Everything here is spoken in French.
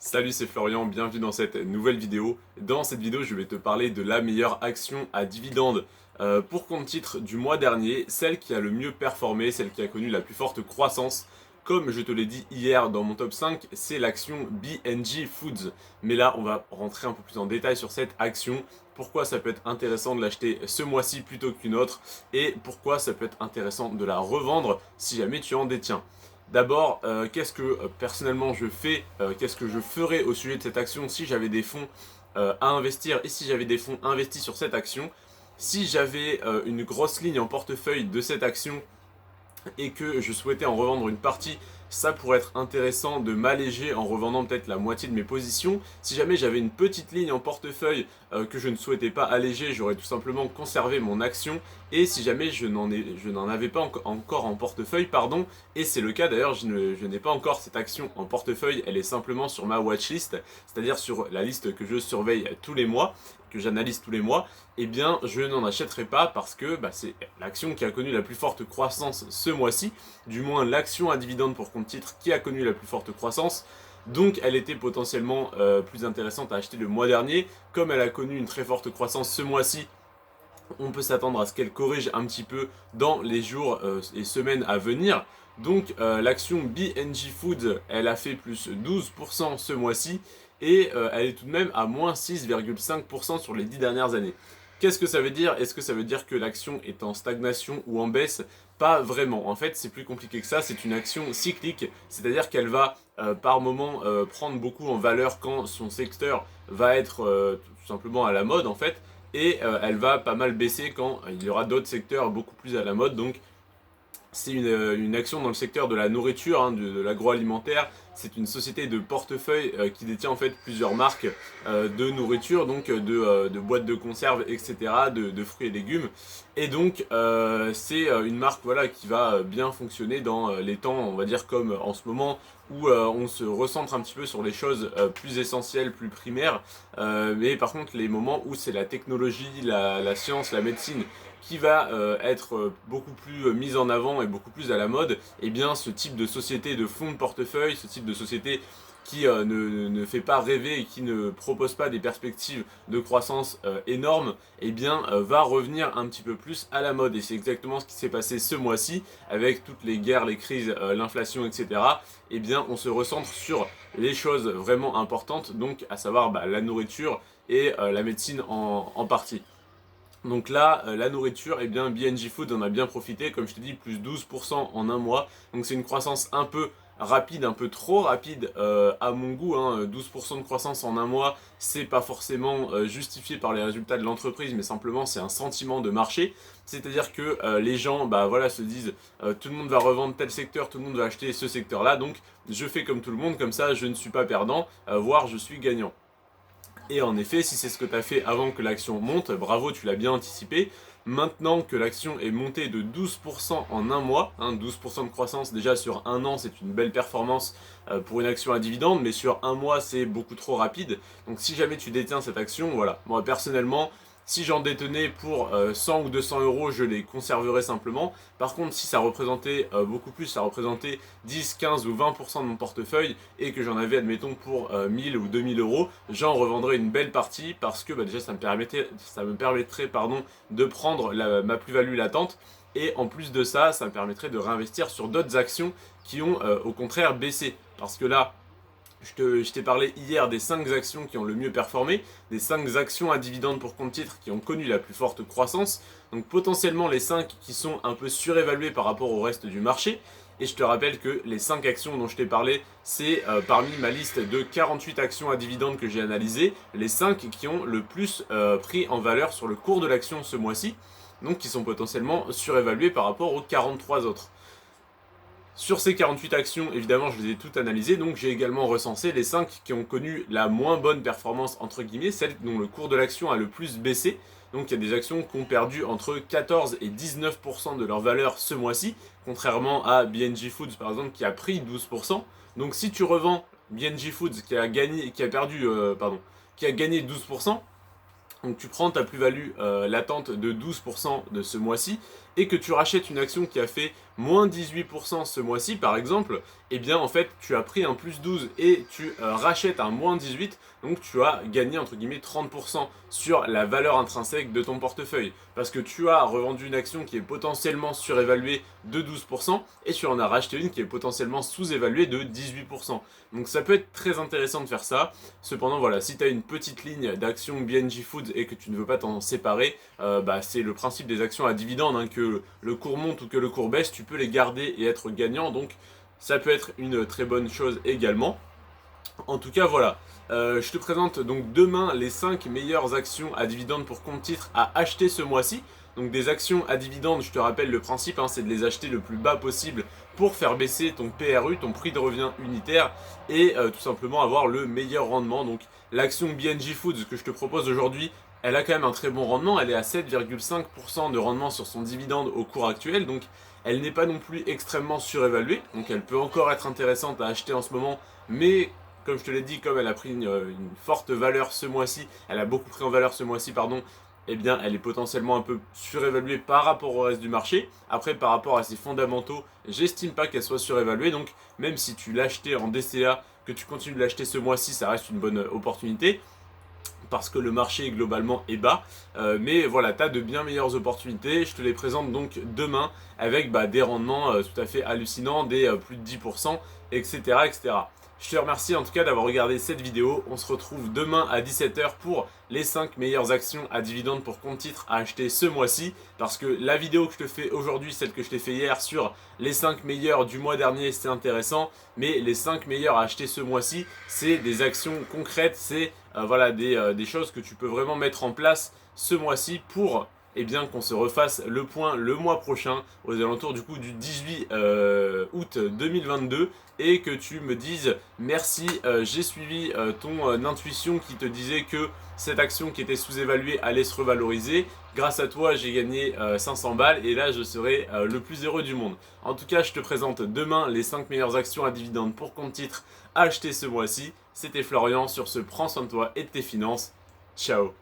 Salut, c'est Florian, bienvenue dans cette nouvelle vidéo. Dans cette vidéo, je vais te parler de la meilleure action à dividende pour compte titre du mois dernier, celle qui a le mieux performé, celle qui a connu la plus forte croissance. Comme je te l'ai dit hier dans mon top 5, c'est l'action B&G Foods. Mais là, on va rentrer un peu plus en détail sur cette action, pourquoi ça peut être intéressant de l'acheter ce mois-ci plutôt qu'une autre, et pourquoi ça peut être intéressant de la revendre si jamais tu en détiens. D'abord, qu'est-ce que personnellement je fais, qu'est-ce que je ferais au sujet de cette action si j'avais des fonds à investir et si j'avais des fonds investis sur cette action. Si j'avais une grosse ligne en portefeuille de cette action et que je souhaitais en revendre une partie, ça pourrait être intéressant de m'alléger en revendant peut-être la moitié de mes positions. Si jamais j'avais une petite ligne en portefeuille que je ne souhaitais pas alléger, j'aurais tout simplement conservé mon action. Et si jamais je n'en avais pas encore en portefeuille, pardon, et c'est le cas d'ailleurs, je n'ai pas encore cette action en portefeuille, elle est simplement sur ma watchlist, c'est-à-dire sur la liste que je surveille tous les mois, que j'analyse tous les mois, eh bien je n'en achèterai pas parce que c'est l'action qui a connu la plus forte croissance ce mois-ci, du moins l'action à dividende pour compte titre qui a connu la plus forte croissance. Donc elle était potentiellement plus intéressante à acheter le mois dernier. Comme elle a connu une très forte croissance ce mois-ci, on peut s'attendre à ce qu'elle corrige un petit peu dans les jours et semaines à venir. Donc l'action B&G Foods, elle a fait plus 12% ce mois-ci et elle est tout de même à moins 6,5% sur les 10 dernières années. Qu'est-ce que ça veut dire? Est-ce que ça veut dire que l'action est en stagnation ou en baisse? Pas vraiment. En fait, c'est plus compliqué que ça. C'est une action cyclique, c'est-à-dire qu'elle va par moment prendre beaucoup en valeur quand son secteur va être tout simplement à la mode en fait, et elle va pas mal baisser quand il y aura d'autres secteurs beaucoup plus à la mode. Donc c'est une action dans le secteur de la nourriture, hein, de l'agroalimentaire. C'est une société de portefeuille qui détient en fait plusieurs marques de nourriture, donc de boîtes de conserve, etc., de fruits et légumes. Et donc c'est une marque voilà, qui va bien fonctionner dans les temps, on va dire comme en ce moment, où on se recentre un petit peu sur les choses plus essentielles, plus primaires. Mais par contre, les moments où c'est la technologie, la science, la médecine qui va être beaucoup plus mise en avant et beaucoup plus à la mode, et bien ce type de société de fonds de portefeuille, ce type de société qui ne fait pas rêver et qui ne propose pas des perspectives de croissance énormes, et bien va revenir un petit peu plus à la mode. Et c'est exactement ce qui s'est passé ce mois-ci avec toutes les guerres, les crises, l'inflation, etc. Et bien on se recentre sur les choses vraiment importantes, donc à savoir la nourriture et la médecine en partie. Donc là, la nourriture, eh bien B&G Food en a bien profité, comme je te dis, plus 12% en un mois. Donc c'est une croissance un peu rapide, un peu trop rapide à mon goût, hein. 12% de croissance en un mois, c'est pas forcément justifié par les résultats de l'entreprise, mais simplement c'est un sentiment de marché. C'est-à-dire que les gens voilà, se disent tout le monde va revendre tel secteur, tout le monde va acheter ce secteur-là, donc je fais comme tout le monde, comme ça je ne suis pas perdant, voire je suis gagnant. Et en effet, si c'est ce que tu as fait avant que l'action monte, bravo, tu l'as bien anticipé. Maintenant que l'action est montée de 12% en un mois, 12% de croissance déjà sur un an, c'est une belle performance pour une action à dividende, mais sur un mois, c'est beaucoup trop rapide. Donc si jamais tu détiens cette action, voilà, moi personnellement, si j'en détenais pour 100 ou 200 euros, je les conserverais simplement. Par contre, si ça représentait beaucoup plus, ça représentait 10, 15 ou 20% de mon portefeuille et que j'en avais, admettons, pour 1000 ou 2000 euros, j'en revendrais une belle partie parce que déjà ça me permettrait de prendre ma plus-value latente. Et en plus de ça, ça me permettrait de réinvestir sur d'autres actions qui ont au contraire baissé. Parce que là, je t'ai parlé hier des 5 actions qui ont le mieux performé, des 5 actions à dividendes pour compte titre qui ont connu la plus forte croissance, donc potentiellement les 5 qui sont un peu surévaluées par rapport au reste du marché. Et je te rappelle que les 5 actions dont je t'ai parlé, c'est parmi ma liste de 48 actions à dividendes que j'ai analysées, les 5 qui ont le plus pris en valeur sur le cours de l'action ce mois-ci, donc qui sont potentiellement surévaluées par rapport aux 43 autres. Sur ces 48 actions, évidemment, je les ai toutes analysées, donc j'ai également recensé les 5 qui ont connu la moins bonne performance, entre guillemets, celles dont le cours de l'action a le plus baissé. Donc il y a des actions qui ont perdu entre 14 et 19% de leur valeur ce mois-ci, contrairement à B&G Foods par exemple qui a pris 12%. Donc si tu revends B&G Foods qui a gagné 12%, donc tu prends ta plus-value latente de 12% de ce mois-ci, et que tu rachètes une action qui a fait moins 18% ce mois-ci par exemple, eh bien en fait tu as pris un plus 12 et tu rachètes un moins 18, donc tu as gagné entre guillemets 30% sur la valeur intrinsèque de ton portefeuille. Parce que tu as revendu une action qui est potentiellement surévaluée de 12% et tu en as racheté une qui est potentiellement sous-évaluée de 18%. Donc ça peut être très intéressant de faire ça. Cependant voilà, si tu as une petite ligne d'actions BNJ Foods et que tu ne veux pas t'en séparer, c'est le principe des actions à dividendes, hein, que le cours monte ou que le cours baisse, tu peux les garder et être gagnant. Donc ça peut être une très bonne chose également. En tout cas, voilà. Je te présente donc demain les 5 meilleures actions à dividendes pour compte titre à acheter ce mois-ci. Donc des actions à dividendes, je te rappelle le principe, hein, c'est de les acheter le plus bas possible pour faire baisser ton PRU, ton prix de revient unitaire, et tout simplement avoir le meilleur rendement. Donc l'action BNJ Foods que je te propose aujourd'hui, elle a quand même un très bon rendement, elle est à 7,5% de rendement sur son dividende au cours actuel, donc elle n'est pas non plus extrêmement surévaluée, donc elle peut encore être intéressante à acheter en ce moment, mais comme je te l'ai dit, comme elle a pris une forte valeur ce mois-ci, elle a beaucoup pris en valeur ce mois-ci, pardon, eh bien elle est potentiellement un peu surévaluée par rapport au reste du marché. Après, par rapport à ses fondamentaux, j'estime pas qu'elle soit surévaluée, donc même si tu l'achetais en DCA, que tu continues de l'acheter ce mois-ci, ça reste une bonne opportunité parce que le marché globalement est bas. Mais voilà, tu as de bien meilleures opportunités. Je te les présente donc demain avec des rendements tout à fait hallucinants, des plus de 10%, etc., etc. Je te remercie en tout cas d'avoir regardé cette vidéo. On se retrouve demain à 17 h pour les 5 meilleures actions à dividendes pour compte titre à acheter ce mois-ci. Parce que la vidéo que je te fais aujourd'hui, celle que je t'ai fait hier sur les 5 meilleures du mois dernier, c'est intéressant. Mais les 5 meilleures à acheter ce mois-ci, c'est des actions concrètes, c'est voilà, des choses que tu peux vraiment mettre en place ce mois-ci pour qu'on se refasse le point le mois prochain, aux alentours du coup du 18 août 2022, et que tu me dises merci, j'ai suivi ton intuition qui te disait que cette action qui était sous-évaluée allait se revaloriser. Grâce à toi, j'ai gagné 500 balles et là, je serai le plus heureux du monde. En tout cas, je te présente demain les 5 meilleures actions à dividendes pour compte titre à acheter ce mois-ci. C'était Florian sur ce Prends soin de toi et de tes finances. Ciao.